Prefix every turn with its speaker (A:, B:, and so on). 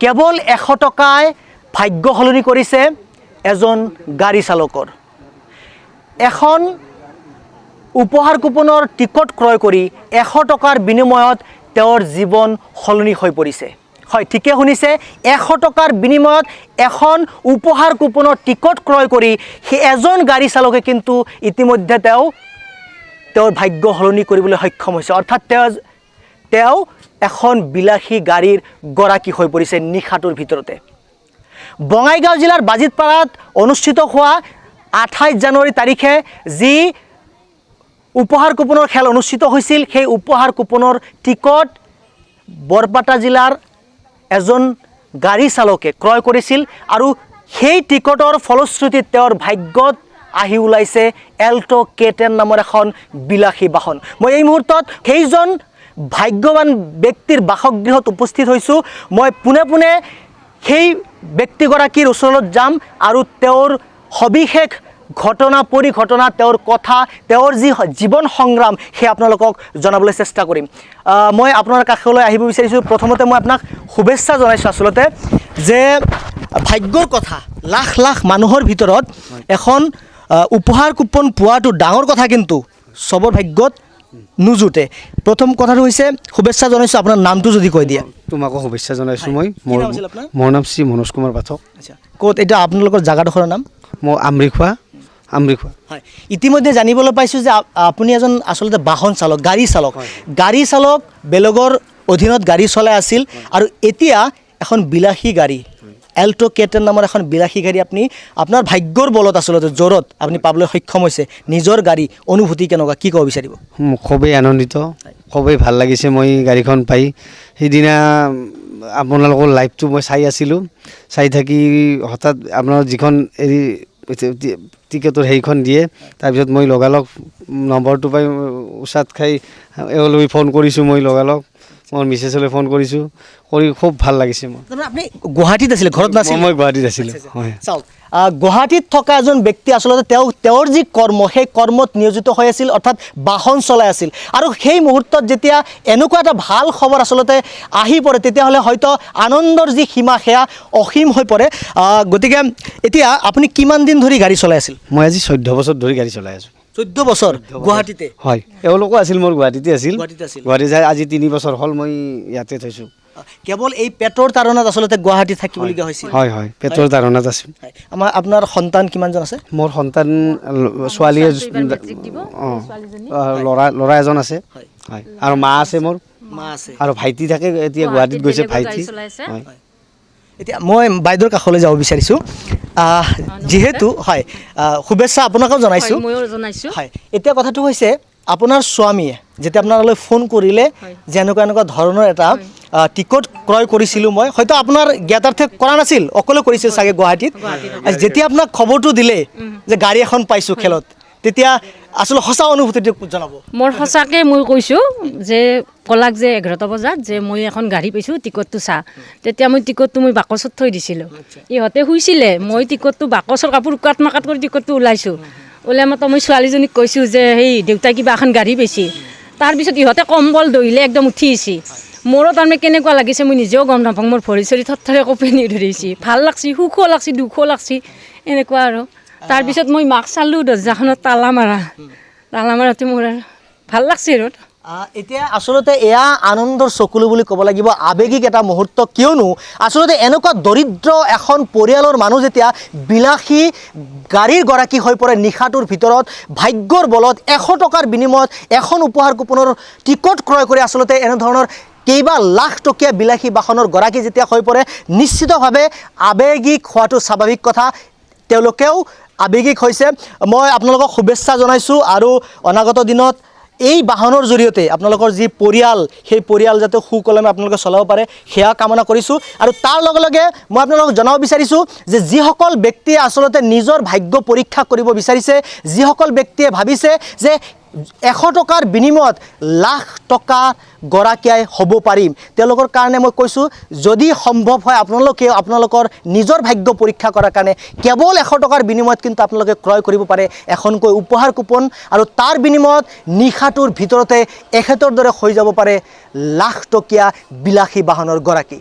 A: কেৱল 100 টকায় ভাগ্য সলনি কৰিছে এজন গাড়ী চালকৰ। এখন উপহাৰ কুপনৰ টিকট ক্ৰয় কৰি 100 টকাৰ বিনিময়ত তেওঁৰ জীৱন সলনি হৈ পৰিছে। হয়, ঠিকে শুনিছে, 100 টকাৰ বিনিময়ত এখন উপহাৰ কুপনৰ টিকট ক্ৰয় কৰি সেই এজন গাড়ী চালকে কিন্তু ইতিমধ্যে তেওঁৰ ভাগ্য সলনি কৰিবলৈ সক্ষম হৈছে। অৰ্থাৎ তেওঁ এখন বিলাসী গাড়ীৰ গৰাকী হৈ পৰিছে নিশাটোৰ ভিতৰতে। বঙাইগাঁও জিলাৰ বাজিতপাৰাত অনুষ্ঠিত হোৱা 28 জানুৱাৰী তাৰিখে যি উপহাৰ কুপনৰ খেল অনুষ্ঠিত হৈছিল, সেই উপহাৰ কুপনৰ টিকট বৰপেটা জিলাৰ এজন গাড়ী চালকে ক্ৰয় কৰিছিল আৰু সেই টিকটৰ ফলশ্ৰুতিত তেওঁৰ ভাগ্যত আহি ওলাইছে এল্টো K10 নামৰ এখন বিলাসী বাহন। মই এই মুহূৰ্তত সেইজন ভাগ্যৱান ব্যক্তিৰ বাসগৃহত উপস্থিত হৈছোঁ। মই পোনে পোনে সেই ব্যক্তিগৰাকীৰ ওচৰত যাম আৰু তেওঁৰ সবিশেষ ঘটনা পৰিঘটনা, তেওঁৰ কথা, তেওঁৰ যি জীৱন সংগ্ৰাম সেই আপোনালোকক জনাবলৈ চেষ্টা কৰিম। মই আপোনাৰ কাষলৈ আহিব বিচাৰিছোঁ। প্ৰথমতে মই আপোনাক শুভেচ্ছা জনাইছোঁ আচলতে যে ভাগ্যৰ কথা, লাখ লাখ মানুহৰ ভিতৰত এখন উপহাৰ কুপন পোৱাটো ডাঙৰ কথা, কিন্তু চবৰ ভাগ্যত নুজুটে। প্ৰথম কথাটো হৈছে শুভেচ্ছা জনাইছোঁ। আপোনাৰ নামটো যদি কৈ দিয়ে।
B: তোমাকো শুভেচ্ছা জনাইছোঁ মই। মোৰ নাম শ্ৰী মনোজ কুমাৰ পাঠক।
A: আচ্ছা, ক'ত এতিয়া আপোনালোকৰ জাগাডোখৰৰ নাম?
B: মই আমৰিখোৱা।
A: হয়, ইতিমধ্যে জানিবলৈ পাইছোঁ যে আপুনি এজন আচলতে বাহন চালক, গাড়ী চালক, বেলেগৰ অধীনত গাড়ী চলাই আছিল আৰু এতিয়া এখন বিলাসী গাড়ী এল্টো K10 নামৰ এখন বিলাসী গাড়ী আপুনি আপোনাৰ ভাগ্যৰ বলত আচলতে জোৰত আপুনি পাবলৈ সক্ষম হৈছে। নিজৰ গাড়ী অনুভূতি কেনেকুৱা, কি ক'ব বিচাৰিব?
B: খুবেই আনন্দিত, খুবেই ভাল লাগিছে মই গাড়ীখন পাই। সেইদিনা আপোনালোকৰ লাইভটো মই চাই আছিলোঁ, চাই থাকি হঠাৎ আপোনাৰ যিখন টিকেটৰ সেইখন দিয়ে, তাৰপিছত মই লগালগ নম্বৰটো পাই উচাত খাই এওঁলৈ ফোন কৰিছোঁ। মই লগালগ মোৰ মিছেছলৈ ফোন কৰিছোঁ, কৰি খুব ভাল লাগিছে। মোৰ
A: আপুনি গুৱাহাটীত আছিলে, ঘৰত নাছিল?
B: মই গুৱাহাটীত আছিলোঁ। হয়,
A: চাওক, গুৱাহাটীত থকা এজন ব্যক্তি আচলতে তেওঁৰ যি কৰ্ম, সেই কৰ্মত নিয়োজিত হৈ আছিল, অৰ্থাৎ বাহন চলাই আছিল। আৰু সেই মুহূৰ্তত যেতিয়া এনেকুৱা এটা ভাল খবৰ আচলতে আহি পৰে, তেতিয়াহ'লে হয়তো আনন্দৰ যি সীমা সেয়া অসীম হৈ পৰে। গতিকে এতিয়া আপুনি কিমান দিন ধৰি গাড়ী চলাই আছিল?
B: মই আজি 14 বছৰ ধৰি গাড়ী চলাই আছোঁ।
A: 14 বছৰ গুৱাহাটীতে?
B: হয়, এওঁলোকো আছিল, মোৰ গুৱাহাটীতে আছিল। গুৱাহাটী যাই আজি 3 বছৰ হ'ল মই ইয়াতে থৈছোঁ।
A: কেৱল এই পেটৰ তাৰণাত আচলতে গুৱাহাটী থাকিবলগীয়া হৈছিল?
B: হয় হয়, পেটৰ তাৰণাত আছোঁ।
A: আপোনাৰ সন্তান কিমানজন আছে?
B: মোৰ সন্তান ছোৱালী, ল'ৰা এজন আছে। হয়, আৰু মা আছে, মোৰ
A: মা আছে
B: আৰু ভাইটি থাকে, এতিয়া গুৱাহাটীত গৈছে ভাইটি।
A: এতিয়া মই বাইদেউৰ কাষলৈ যাব বিচাৰিছোঁ। যিহেতু হয়, শুভেচ্ছা আপোনাকো জনাইছোঁ। হয়, এতিয়া কথাটো হৈছে আপোনাৰ স্বামীয়ে যেতিয়া আপোনালৈ ফোন কৰিলে যে এনেকুৱা ধৰণৰ এটা টিকট ক্ৰয় কৰিছিলোঁ মই, হয়তো আপোনাৰ জ্ঞাতাৰ্থে কৰা নাছিল, অকলে কৰিছিল চাগে গুৱাহাটীত। যেতিয়া আপোনাক খবৰটো দিলে যে গাড়ী এখন পাইছোঁ খেলত, তেতিয়া আচলতে সঁচা অনুভূতিটো জনাব।
C: মোৰ সঁচাকৈ মই কৈছোঁ যে ক'লাক যে 11টা বজাত যে মই এখন গাড়ী পাইছোঁ, টিকটটো চা। তেতিয়া মই টিকটটো মই বাকচত থৈ দিছিলোঁ। ইহঁতে শুইছিলে, মই টিকটটো বাকচৰ কাপোৰ কাট মাকাট কৰি টিকটটো ওলাইছোঁ। ওলাই মাত্ৰ মই ছোৱালীজনীক কৈছোঁ যে সেই দেউতাই কিবা এখন গাড়ী পাইছে। তাৰপিছত ইহঁতে কম্বল দহিলে একদম উঠি আহিছে। মোৰো তাৰমানে কেনেকুৱা লাগিছে মই নিজেও গম নাপাওঁ। মোৰ ভৰি চৰি থৰথৰে কঁপনি ধৰিছে, ভাল লাগছে, সুখো লাগছে, দুখো লাগছে, এনেকুৱা আৰু। তাৰপিছত মই মাক চালোঁ, দৰ্জাখনত তালা মাৰাতে মোৰ আৰু ভাল লাগছে আৰু।
A: এতিয়া আচলতে এয়া আনন্দৰ চকুলো বুলি ক'ব লাগিব, আৱেগিক এটা মুহূৰ্ত। কিয়নো আচলতে এনেকুৱা দৰিদ্ৰ এখন পৰিয়ালৰ মানুহ যেতিয়া বিলাসী গাড়ীৰ গৰাকী হৈ পৰে নিশাটোৰ ভিতৰত, ভাগ্যৰ বলত 100 টকাৰ বিনিময়ত এখন উপহাৰ কুপনৰ টিকট ক্ৰয় কৰি আচলতে এনেধৰণৰ কেইবা লাখ টকীয়া বিলাসী বাহনৰ গৰাকী যেতিয়া হৈ পৰে, নিশ্চিতভাৱে আৱেগিক হোৱাটো স্বাভাৱিক কথা। তেওঁলোকেও আৱেগিক হৈছে। মই আপোনালোকক শুভেচ্ছা জনাইছোঁ আৰু অনাগত দিনত এই বাহনৰ জৰিয়তে আপোনালোকৰ যি পৰিয়াল, সেই পৰিয়াল যাতে সুকলমে আপোনালোকে চলাব পাৰে সেয়া কামনা কৰিছোঁ। আৰু তাৰ লগে লগে মই আপোনালোকক জনাব বিচাৰিছোঁ যে যিসকল ব্যক্তিয়ে আচলতে নিজৰ ভাগ্য পৰীক্ষা কৰিব বিচাৰিছে, যিসকল ব্যক্তিয়ে ভাবিছে যে 100 টকাৰ বিনিময়ত লাখ টকা গৰাকীয়াই হ'ব পাৰিম, তেওঁলোকৰ কাৰণে মই কৈছোঁ যদি সম্ভৱ হয় আপোনালোকে আপোনালোকৰ নিজৰ ভাগ্য পৰীক্ষা কৰাৰ কাৰণে কেৱল 100 টকাৰ বিনিময়ত কিন্তু আপোনালোকে ক্ৰয় কৰিব পাৰে এখনকৈ উপহাৰ কুপন। আৰু তাৰ বিনিময়ত নিশাটোৰ ভিতৰতে এখেতৰ দৰে হৈ যাব পাৰে লাখ টকীয়া বিলাসী বাহনৰ গৰাকী।